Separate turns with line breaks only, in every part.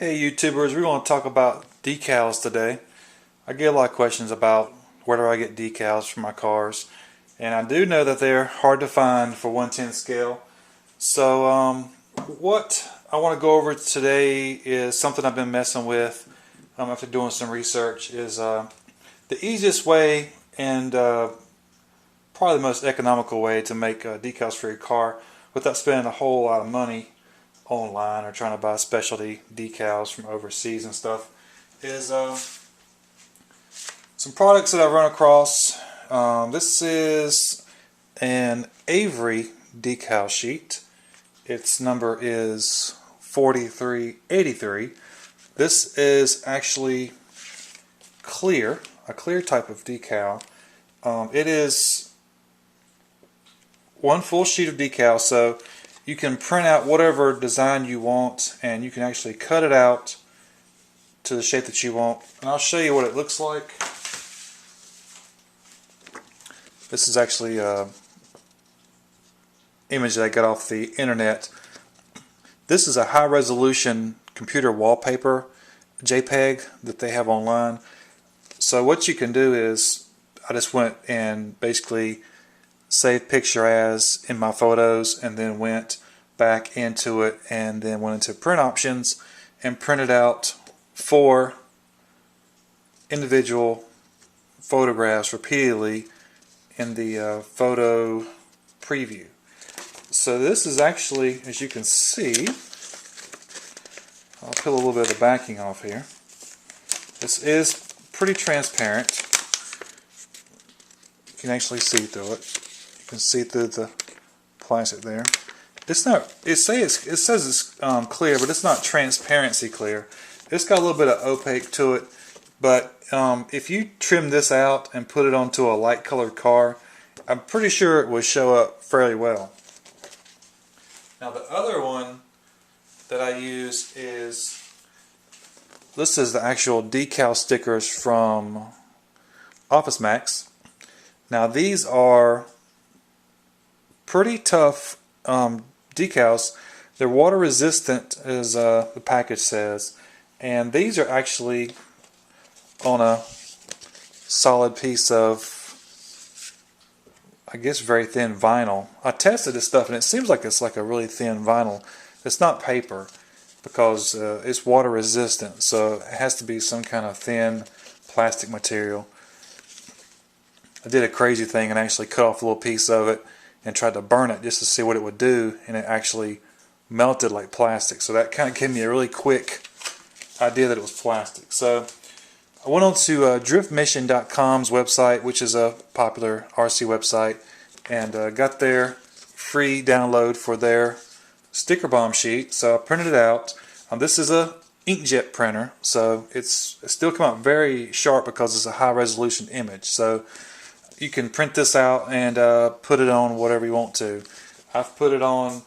Hey YouTubers, we're going to talk about decals today. I get a lot of questions about where do I get decals for my cars, and I do know that they're hard to find for 1/10 scale. So what I want to go over today is something I've been messing with after doing some research. Is the easiest way and probably the most economical way to make decals for your car without spending a whole lot of money online or trying to buy specialty decals from overseas and stuff is some products that I've run across. This is an Avery decal sheet. Its number is 4383. This is actually clear, a clear type of decal. It is one full sheet of decal, so you can print out whatever design you want, and you can actually cut it out to the shape that you want. And I'll show you what it looks like. This is actually an image that I got off the internet. This is a high resolution computer wallpaper JPEG that they have online. So what you can do is, I just went and basically saved picture as in my photos, and then went back into it and then went into print options and printed out 4 individual photographs repeatedly in the photo preview. So this is actually, as you can see, I'll peel a little bit of the backing off here. This is pretty transparent. You can actually see through it. You can see through the plastic there. It's not. It says it's clear, but it's not transparency clear. It's got a little bit of opaque to it. But if you trim this out and put it onto a light colored car, I'm pretty sure it would show up fairly well. Now the other one that I use is, this is the actual decal stickers from Office Max. Now these are pretty tough decals. They're water resistant, as the package says, and these are actually on a solid piece of, I guess, very thin vinyl. I tested this stuff and it seems like it's like a really thin vinyl. It's not paper because it's water resistant, so it has to be some kind of thin plastic material. I did a crazy thing and actually cut off a little piece of it and tried to burn it just to see what it would do, and it actually melted like plastic. So that kind of gave me a really quick idea that it was plastic. So I went on to driftmission.com's website, which is a popular RC website, and got their free download for their sticker bomb sheet. So I printed it out. This is a inkjet printer, so it still come out very sharp because it's a high resolution image. So you can print this out and put it on whatever you want to. I've put it on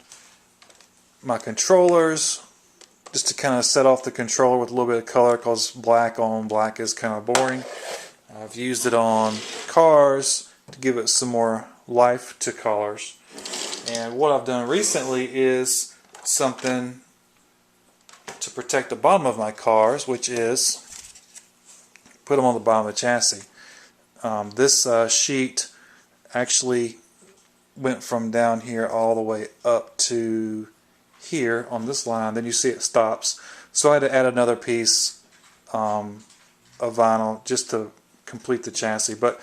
my controllers just to kind of set off the controller with a little bit of color, because black on black is kind of boring. I've used it on cars to give it some more life to colors. And what I've done recently is something to protect the bottom of my cars, which is put them on the bottom of the chassis. This sheet actually went from down here all the way up to here on this line. Then you see it stops. So I had to add another piece of vinyl just to complete the chassis. But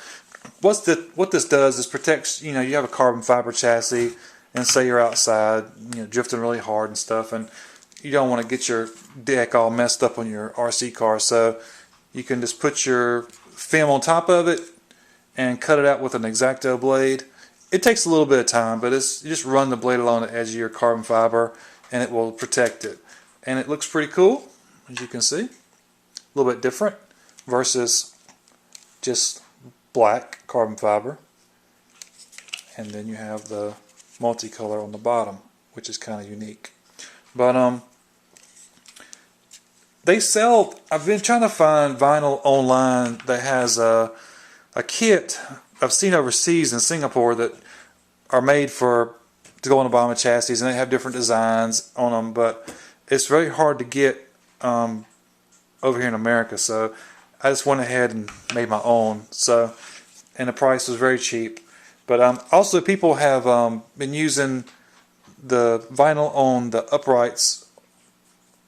what this does is protects, you have a carbon fiber chassis, and say you're outside, drifting really hard and stuff, and you don't want to get your deck all messed up on your RC car. So you can just put your film on top of it and cut it out with an X-Acto blade. It takes a little bit of time, but you just run the blade along the edge of your carbon fiber and it will protect it. And it looks pretty cool, as you can see. A little bit different versus just black carbon fiber. And then you have the multicolor on the bottom, which is kind of unique. But they sell, I've been trying to find vinyl online that has a kit I've seen overseas in Singapore that are made to go on the bottom of chassis, and they have different designs on them, but it's very hard to get over here in America, so I just went ahead and made my own. So, and the price was very cheap. But also people have been using the vinyl on the uprights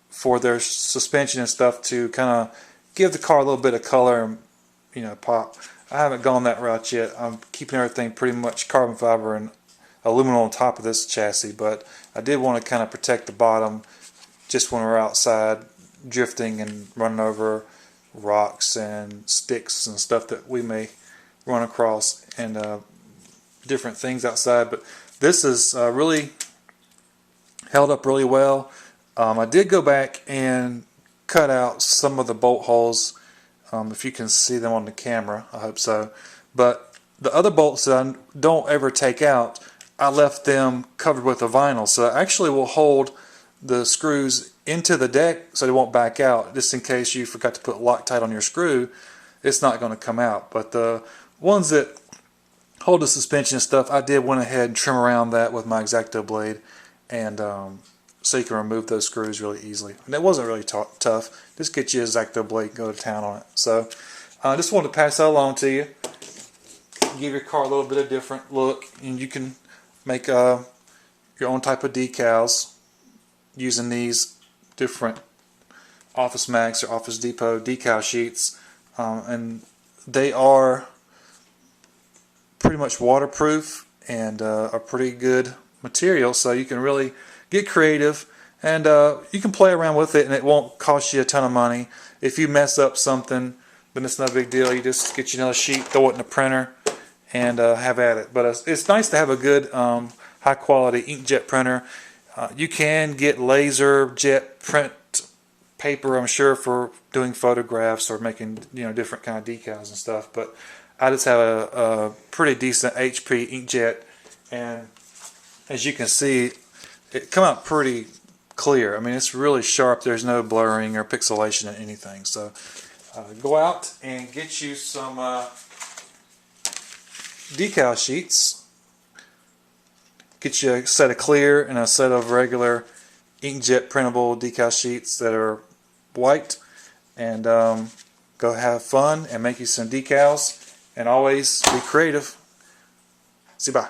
for their suspension and stuff to kind of give the car a little bit of color and, you know, pop. I haven't gone that route yet. I'm keeping everything pretty much carbon fiber and aluminum on top of this chassis, but I did want to kind of protect the bottom just when we're outside drifting and running over rocks and sticks and stuff that we may run across and different things outside. But this is really held up really well. I did go back and cut out some of the bolt holes, if you can see them on the camera, I hope so. But the other bolts that I don't ever take out, I left them covered with a vinyl, so it actually will hold the screws into the deck so they won't back out. Just in case you forgot to put Loctite on your screw, it's not going to come out. But the ones that hold the suspension and stuff, I did went ahead and trim around that with my X-Acto blade, and so you can remove those screws really easily. And it wasn't really tough. Just get you a X-Acto blade and go to town on it. So I just wanted to pass that along to you. Give your car a little bit of different look, and you can make your own type of decals using these different Office Max or Office Depot decal sheets, and they are pretty much waterproof and a pretty good material, so you can really get creative, and you can play around with it and it won't cost you a ton of money. If you mess up something, then it's not a big deal. You just get you another sheet, throw it in the printer, and have at it. But it's nice to have a good high quality inkjet printer. You can get laser jet print paper, I'm sure, for doing photographs or making, you know, different kind of decals and stuff. But I just have a pretty decent HP inkjet, and as you can see, it come out pretty clear. I mean, it's really sharp. There's no blurring or pixelation in anything. So go out and get you some decal sheets. Get you a set of clear and a set of regular inkjet printable decal sheets that are white, and go have fun and make you some decals, and always be creative. See you, bye.